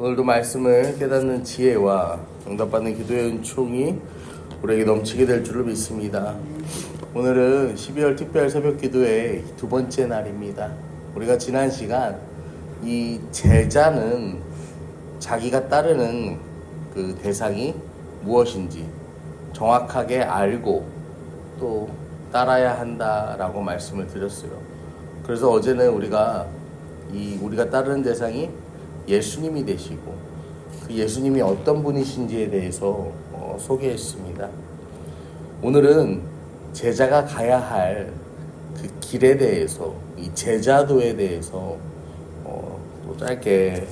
오늘도 말씀을 깨닫는 지혜와 응답받는 기도의 은총이 우리에게 넘치게 될 줄을 믿습니다. 오늘은 12월 특별 새벽 기도의 두 번째 날입니다. 우리가 지난 시간 이 제자는 자기가 따르는 그 대상이 무엇인지 정확하게 알고 또 따라야 한다라고 말씀을 드렸어요. 그래서 어제는 우리가 따르는 대상이 예수님이 되시고 그 예수님이 어떤 분이신지에 대해서 소개했습니다. 오늘은 제자가 가야 할 그 길에 대해서, 이 제자도에 대해서 또 짧게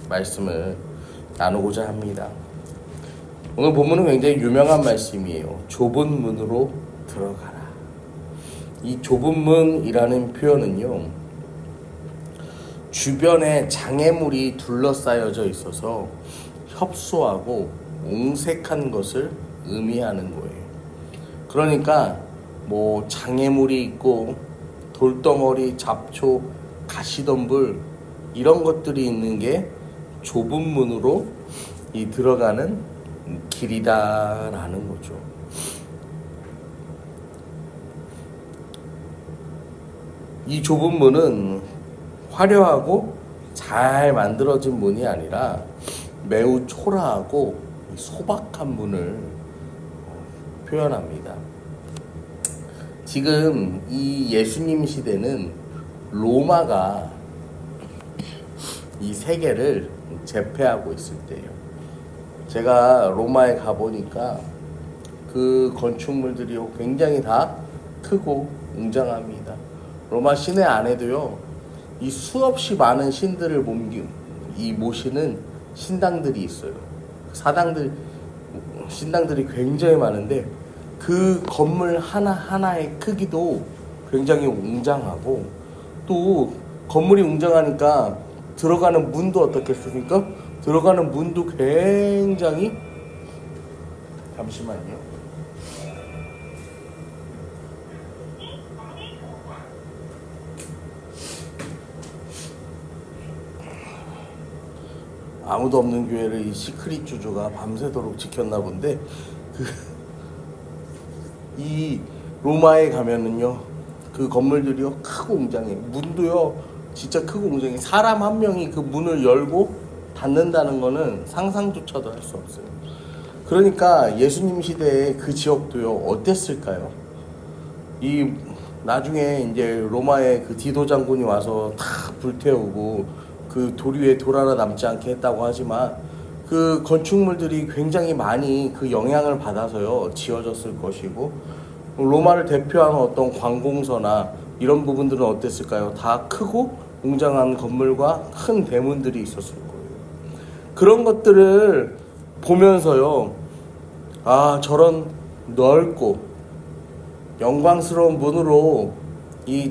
말씀을 나누고자 합니다. 오늘 본문은 굉장히 유명한 말씀이에요. 좁은 문으로 들어가라. 이 좁은 문이라는 표현은요, 주변에 장애물이 둘러싸여져 있어서 협소하고 옹색한 것을 의미하는 거예요. 그러니까 뭐 장애물이 있고 돌덩어리, 잡초, 가시덤불 이런 것들이 있는 게 좁은 문으로 들어가는 길이다라는 거죠. 이 좁은 문은 화려하고 잘 만들어진 문이 아니라 매우 초라하고 소박한 문을 표현합니다. 지금 이 예수님 시대는 로마가 이 세계를 제패하고 있을 때예요. 제가 로마에 가보니까 그 건축물들이 굉장히 다 크고 웅장합니다. 로마 시내 안에도요, 이 수없이 많은 신들을 모시는 신당들이 있어요. 신당들이 굉장히 많은데 그 건물 하나하나의 크기도 굉장히 웅장하고, 또 건물이 웅장하니까 들어가는 문도 어떻겠습니까? 들어가는 문도 굉장히, 잠시만요. 아무도 없는 교회를 이 시크릿 주주가 밤새도록 지켰나 본데, 이 로마에 가면은요, 그 건물들이요 크고 웅장해. 문도요 진짜 크고 웅장해. 사람 한 명이 그 문을 열고 닫는다는 거는 상상조차도 할 수 없어요. 그러니까 예수님 시대에 그 지역도요 어땠을까요? 나중에 이제 로마의 그 디도 장군이 와서 다 불태우고 그 돌 위에 돌 하나 남지 않게 했다고 하지만, 그 건축물들이 굉장히 많이 그 영향을 받아서요 지어졌을 것이고, 로마를 대표하는 어떤 관공서나 이런 부분들은 어땠을까요? 다 크고 웅장한 건물과 큰 대문들이 있었을 거예요. 그런 것들을 보면서요, 저런 넓고 영광스러운 문으로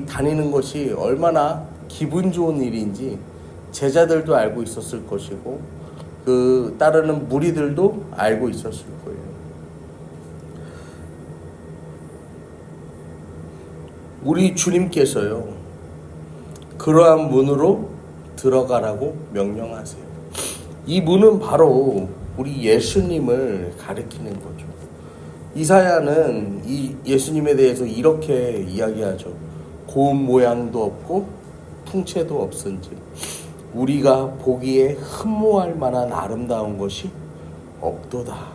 다니는 것이 얼마나 기분 좋은 일인지 제자들도 알고 있었을 것이고, 그 따르는 무리들도 알고 있었을 거예요. 우리 주님께서요 그러한 문으로 들어가라고 명령하세요. 이 문은 바로 우리 예수님을 가리키는 거죠. 이사야는 이 예수님에 대해서 이렇게 이야기하죠. 고운 모양도 없고 풍채도 없은지 우리가 보기에 흠모할 만한 아름다운 것이 없도다.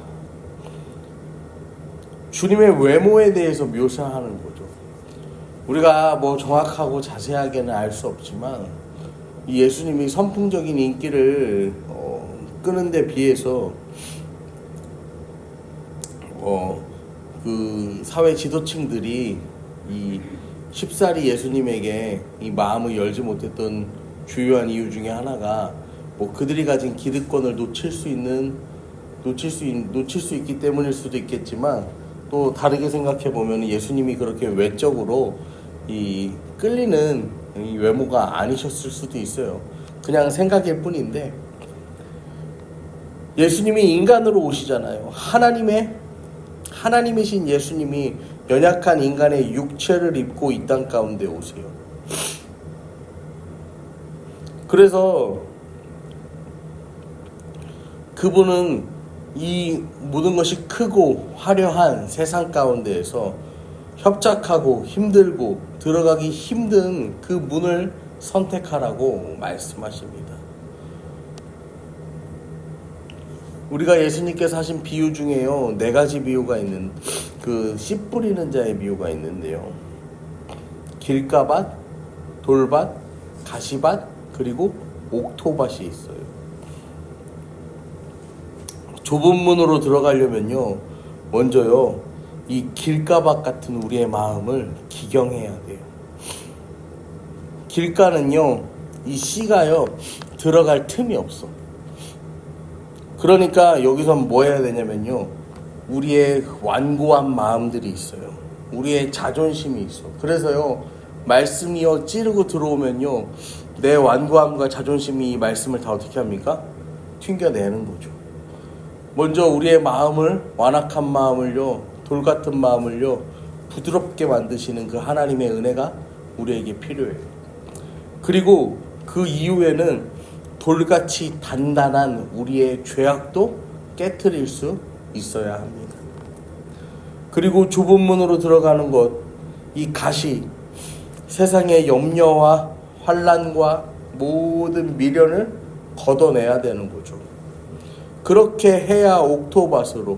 주님의 외모에 대해서 묘사하는 거죠. 우리가 뭐 정확하고 자세하게는 알 수 없지만, 이 예수님이 선풍적인 인기를 끄는 데 비해서 그 사회 지도층들이 이 쉽사리 예수님에게 이 마음을 열지 못했던 주요한 이유 중에 하나가 그들이 가진 기득권을 놓칠 수 있기 때문일 수도 있겠지만, 또 다르게 생각해 보면 예수님이 그렇게 외적으로 끌리는 이 외모가 아니셨을 수도 있어요. 그냥 생각일 뿐인데, 예수님이 인간으로 오시잖아요. 하나님이신 예수님이 연약한 인간의 육체를 입고 이 땅 가운데 오세요. 그래서 그분은 이 모든 것이 크고 화려한 세상 가운데에서 협착하고 힘들고 들어가기 힘든 그 문을 선택하라고 말씀하십니다. 우리가 예수님께서 하신 비유 중에요, 4가지 비유가 있는, 그 씨 뿌리는 자의 비유가 있는데요. 길가밭, 돌밭, 가시밭, 그리고 옥토밭이 있어요. 좁은 문으로 들어가려면요, 먼저요, 이 길가밭 같은 우리의 마음을 기경해야 돼요. 길가는요, 이 씨가요, 들어갈 틈이 없어. 그러니까 여기선 뭐 해야 되냐면요, 우리의 완고한 마음들이 있어요. 우리의 자존심이 있어. 그래서요, 말씀이요 찌르고 들어오면요, 내 완고함과 자존심이 이 말씀을 다 어떻게 합니까? 튕겨내는 거죠. 먼저 우리의 마음을, 완악한 마음을요, 돌 같은 마음을요, 부드럽게 만드시는 그 하나님의 은혜가 우리에게 필요해요. 그리고 그 이후에는 돌같이 단단한 우리의 죄악도 깨트릴 수 있어야 합니다. 그리고 좁은 문으로 들어가는 것, 이 가시, 세상의 염려와 환난과 모든 미련을 걷어내야 되는 거죠. 그렇게 해야 옥토밭으로,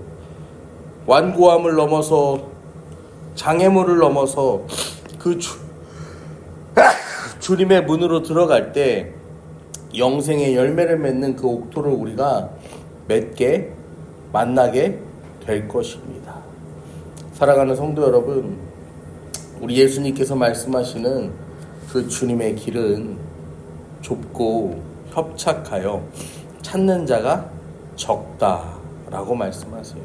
완고함을 넘어서, 장애물을 넘어서 그 주님의 문으로 들어갈 때 영생의 열매를 맺는 그 옥토를 우리가 맺게, 만나게 될 것입니다. 사랑하는 성도 여러분, 우리 예수님께서 말씀하시는 그 주님의 길은 좁고 협착하여 찾는 자가 적다라고 말씀하세요.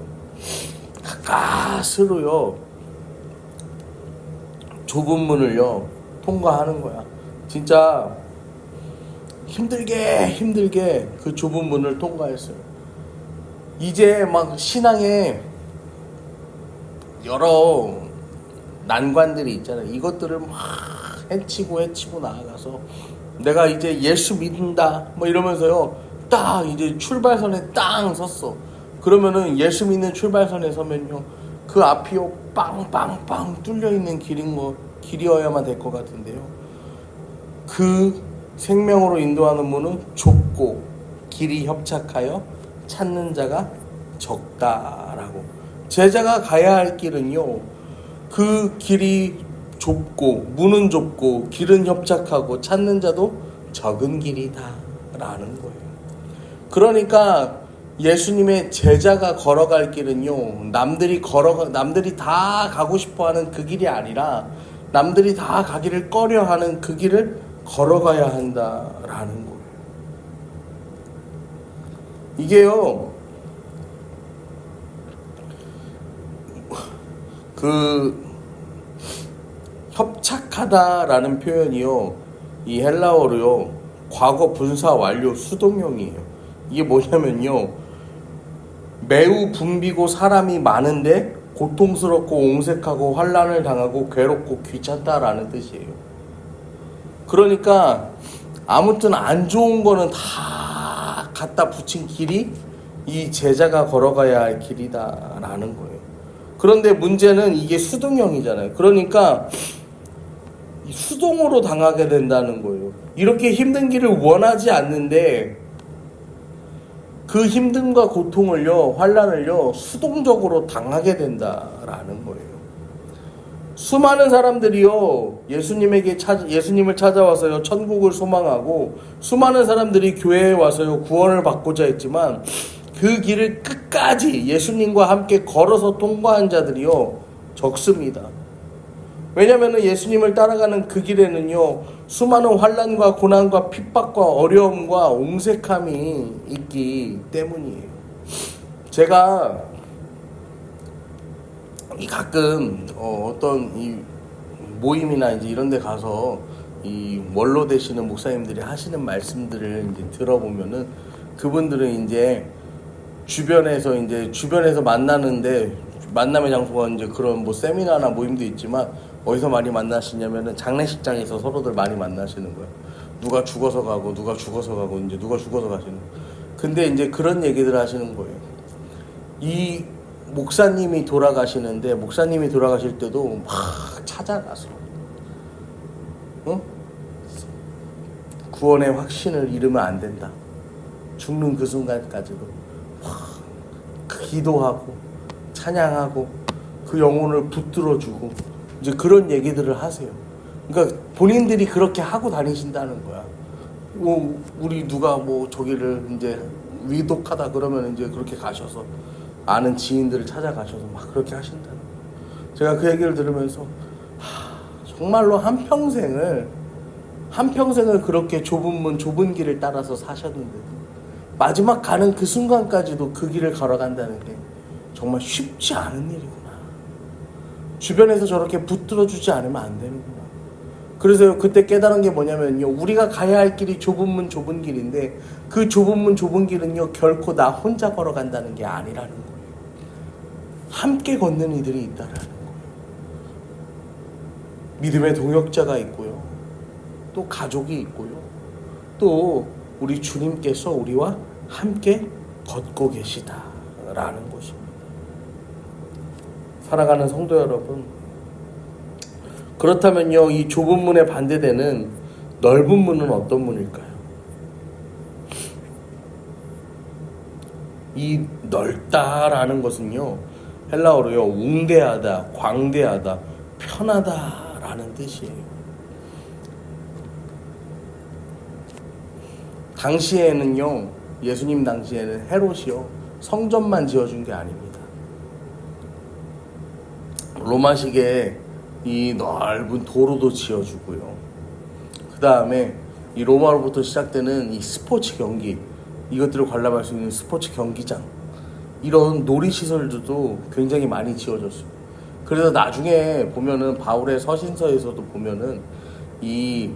가까스로요, 좁은 문을요 통과하는 거야. 진짜 힘들게 그 좁은 문을 통과했어요. 이제 막 신앙에 여러 난관들이 있잖아요. 이것들을 막 헤치고 나아가서 내가 이제 예수 믿는다 뭐 이러면서요, 딱 이제 출발선에 딱 섰어. 그러면은 예수 믿는 출발선에 서면요, 그 앞이요 빵빵빵 뚫려 있는 길이어야만 될 것 같은데요, 그 생명으로 인도하는 문은 좁고 길이 협착하여 찾는 자가 적다라고. 제자가 가야 할 길은요, 그 길이 좁고 문은 좁고 길은 협착하고 찾는 자도 적은 길이다 라는 거예요. 그러니까 예수님의 제자가 걸어갈 길은요, 남들이 다 가고 싶어하는 그 길이 아니라 남들이 다 가기를 꺼려하는 그 길을 걸어가야 한다라는 거예요. 이게요, 그 협착하다라는 표현이요, 이 헬라어로요, 과거 분사 완료 수동형이에요. 이게 뭐냐면요, 매우 붐비고 사람이 많은데 고통스럽고 옹색하고 환난을 당하고 괴롭고 귀찮다라는 뜻이에요. 그러니까 아무튼 안 좋은 거는 다 갖다 붙인 길이 이 제자가 걸어가야 할 길이다라는 거예요. 그런데 문제는 이게 수동형이잖아요. 그러니까 수동으로 당하게 된다는 거예요. 이렇게 힘든 길을 원하지 않는데 그 힘듦과 고통을요, 환난을요, 수동적으로 당하게 된다라는 거예요. 수많은 사람들이요, 예수님을 찾아와서요, 천국을 소망하고, 수많은 사람들이 교회에 와서요, 구원을 받고자 했지만, 그 길을 끝까지 예수님과 함께 걸어서 통과한 자들이요, 적습니다. 왜냐하면 예수님을 따라가는 그 길에는요, 수많은 환난과 고난과 핍박과 어려움과 옹색함이 있기 때문이에요. 제가 가끔 어떤 이 모임이나 이제 이런 데 가서 이 원로 되시는 목사님들이 하시는 말씀들을 이제 들어보면은, 그분들은 이제 주변에서 만나는데, 만남의 장소가 이제 그런 뭐 세미나나 모임도 있지만, 어디서 많이 만나시냐면은 장례식장에서 서로들 많이 만나시는 거예요. 누가 죽어서 가고 이제 누가 죽어서 가시는 거예요. 근데 이제 그런 얘기들 하시는 거예요. 이 목사님이 돌아가시는데, 목사님이 돌아가실 때도 막 찾아가서 구원의 확신을 잃으면 안 된다. 죽는 그 순간까지도 기도하고 찬양하고 그 영혼을 붙들어주고 이제 그런 얘기들을 하세요. 그러니까 본인들이 그렇게 하고 다니신다는 거야. 우리 누가 뭐 저기를 이제 위독하다 그러면 이제 그렇게 가셔서 아는 지인들을 찾아가셔서 막 그렇게 하신다는 거야. 제가 그 얘기를 들으면서 정말로 한평생을 그렇게 좁은 문 좁은 길을 따라서 사셨는데 마지막 가는 그 순간까지도 그 길을 걸어간다는 게 정말 쉽지 않은 일이구나. 주변에서 저렇게 붙들어주지 않으면 안 되는구나. 그래서 그때 깨달은 게 뭐냐면요, 우리가 가야 할 길이 좁은 문 좁은 길인데 그 좁은 문 좁은 길은요 결코 나 혼자 걸어간다는 게 아니라는 거예요. 함께 걷는 이들이 있다라는 거예요. 믿음의 동역자가 있고요, 또 가족이 있고요, 또 우리 주님께서 우리와 함께 걷고 계시다라는 것입니다. 사랑하는 성도 여러분, 그렇다면요, 이 좁은 문에 반대되는 넓은 문은 어떤 문일까요? 이 넓다라는 것은요, 헬라어로요, 웅대하다, 광대하다, 편하다라는 뜻이에요. 당시에는요, 예수님 당시에는 헤롯이요 성전만 지어준 게 아닙니다. 로마식의 이 넓은 도로도 지어주고요, 그 다음에 이 로마로부터 시작되는 이 스포츠 경기, 이것들을 관람할 수 있는 스포츠 경기장, 이런 놀이시설들도 굉장히 많이 지어졌어요. 그래서 나중에 보면은 바울의 서신서에서도 보면은 이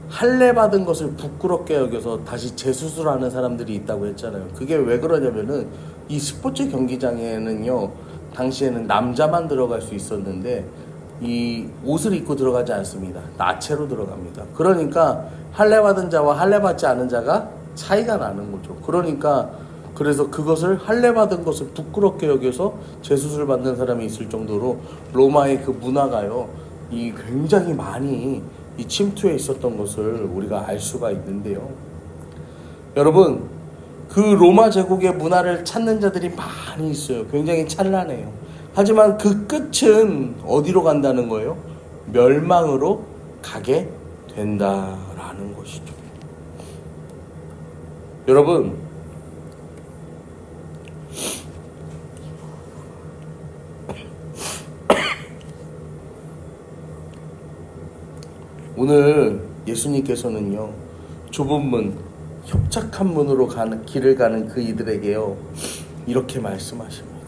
할례 받은 것을 부끄럽게 여겨서 다시 재수술하는 사람들이 있다고 했잖아요. 그게 왜 그러냐면은 이 스포츠 경기장에는요, 당시에는 남자만 들어갈 수 있었는데 이 옷을 입고 들어가지 않습니다. 나체로 들어갑니다. 그러니까 할례 받은 자와 할례 받지 않은 자가 차이가 나는 거죠. 그러니까 그래서 그것을 할례 받은 것을 부끄럽게 여겨서 재수술 받는 사람이 있을 정도로 로마의 그 문화가요, 이 굉장히 많이 이 침투해 있었던 것을 우리가 알 수가 있는데요. 여러분, 그 로마 제국의 문화를 찾는 자들이 많이 있어요. 굉장히 찬란해요. 하지만 그 끝은 어디로 간다는 거예요? 멸망으로 가게 된다라는 것이죠. 여러분, 오늘 예수님께서는요, 좁은 문, 협착한 문으로 가는 길을 가는 그 이들에게요, 이렇게 말씀하십니다.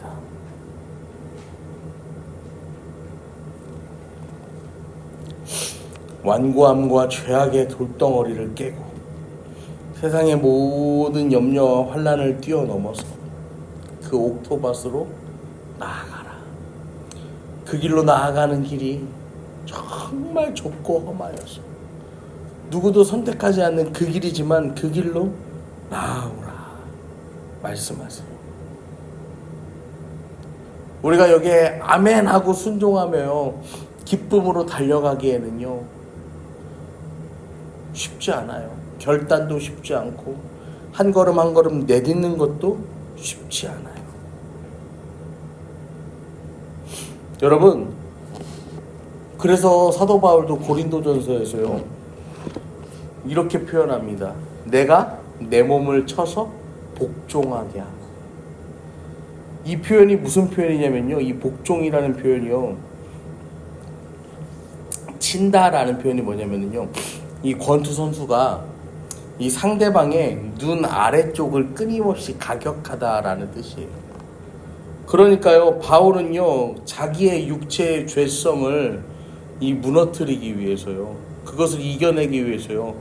완고함과 죄악의 돌덩어리를 깨고 세상의 모든 염려와 환난을 뛰어넘어서 그 옥토밭으로 나아가라. 그 길로 나아가는 길이 정말 좁고 험하여서 누구도 선택하지 않는 그 길이지만 그 길로 나아오라 말씀하세요. 우리가 여기에 아멘하고 순종하며 기쁨으로 달려가기에는요, 쉽지 않아요. 결단도 쉽지 않고 한 걸음 한 걸음 내딛는 것도 쉽지 않아요. 여러분, 그래서 사도 바울도 고린도전서에서요 이렇게 표현합니다. 내가 내 몸을 쳐서 복종하게 하고. 이 표현이 무슨 표현이냐면요, 이 복종이라는 표현이요, 친다라는 표현이 뭐냐면요, 이 권투 선수가 이 상대방의 눈 아래쪽을 끊임없이 가격하다라는 뜻이에요. 그러니까요, 바울은요 자기의 육체의 죄성을 이 무너뜨리기 위해서요, 그것을 이겨내기 위해서요,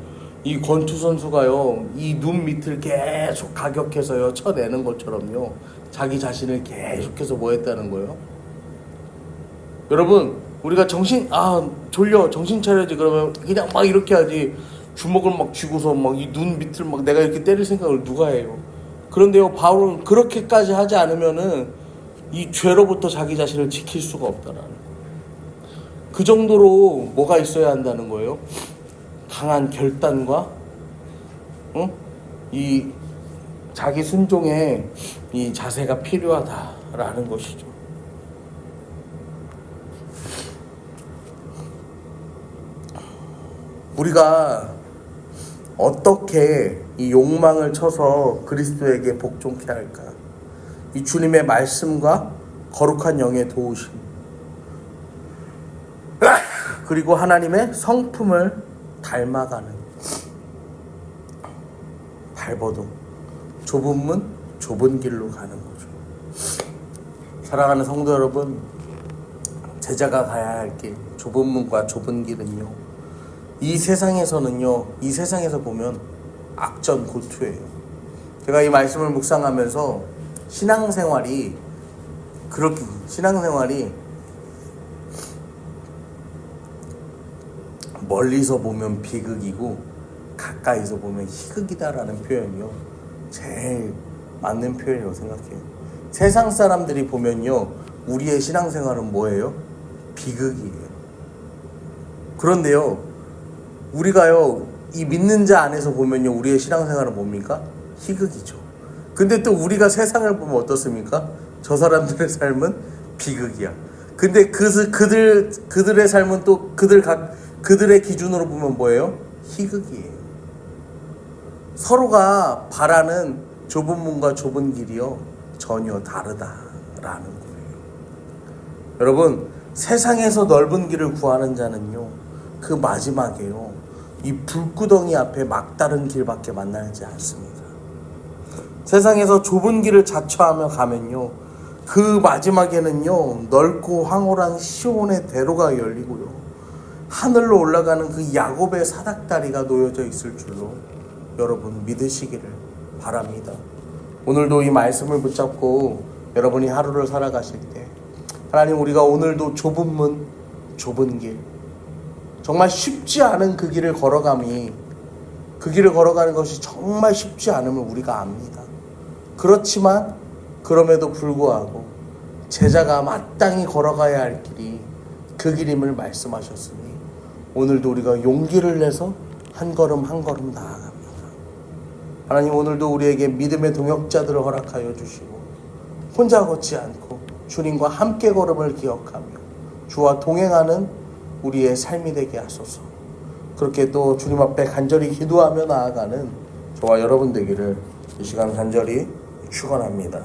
이 권투 선수가요 이 눈 밑을 계속 가격해서요 쳐내는 것처럼요, 자기 자신을 계속해서 뭐 했다는 거예요? 여러분, 우리가 졸려 정신 차려야지 그러면 그냥 막 이렇게 하지, 주먹을 막 쥐고서 막 이 눈 밑을 막 내가 이렇게 때릴 생각을 누가 해요? 그런데요, 바울은 그렇게까지 하지 않으면은 이 죄로부터 자기 자신을 지킬 수가 없다라는 거예요. 그 정도로 뭐가 있어야 한다는 거예요? 강한 결단과 이 자기 순종의 이 자세가 필요하다라는 것이죠. 우리가 어떻게 이 욕망을 쳐서 그리스도에게 복종케 할까? 이 주님의 말씀과 거룩한 영의 도우심, 그리고 하나님의 성품을 닮아가는 발버둥, 좁은 문, 좁은 길로 가는 거죠. 사랑하는 성도 여러분, 제자가 가야 할 길, 좁은 문과 좁은 길은요, 이 세상에서는요, 이 세상에서 보면 악전고투예요. 제가 이 말씀을 묵상하면서 신앙생활이 멀리서 보면 비극이고 가까이서 보면 희극이다라는 표현이요, 제일 맞는 표현이라고 생각해요. 세상 사람들이 보면요, 우리의 신앙생활은 뭐예요? 비극이에요. 그런데요, 우리가요, 이 믿는 자 안에서 보면요, 우리의 신앙생활은 뭡니까? 희극이죠. 근데 또 우리가 세상을 보면 어떻습니까? 저 사람들의 삶은 비극이야. 근데 그들의 삶은 또 그들의 기준으로 보면 뭐예요? 희극이에요. 서로가 바라는 좁은 문과 좁은 길이요, 전혀 다르다라는 거예요. 여러분, 세상에서 넓은 길을 구하는 자는요, 그 마지막에요, 이 불구덩이 앞에 막다른 길밖에 만나지 않습니다. 세상에서 좁은 길을 자처하며 가면요, 그 마지막에는요, 넓고 황홀한 시온의 대로가 열리고요, 하늘로 올라가는 그 야곱의 사닥다리가 놓여져 있을 줄로 여러분 믿으시기를 바랍니다. 오늘도 이 말씀을 붙잡고 여러분이 하루를 살아가실 때, 하나님, 우리가 오늘도 좁은 문, 좁은 길, 정말 쉽지 않은 그 길을 걸어가는 것이 정말 쉽지 않음을 우리가 압니다. 그렇지만 그럼에도 불구하고 제자가 마땅히 걸어가야 할 길이 그 길임을 말씀하셨으니, 오늘도 우리가 용기를 내서 한 걸음 한 걸음 나아갑니다. 하나님, 오늘도 우리에게 믿음의 동역자들을 허락하여 주시고, 혼자 걷지 않고 주님과 함께 걸음을 기억하며 주와 동행하는 우리의 삶이 되게 하소서. 그렇게 또 주님 앞에 간절히 기도하며 나아가는 저와 여러분 되기를 이 시간 간절히 축원합니다.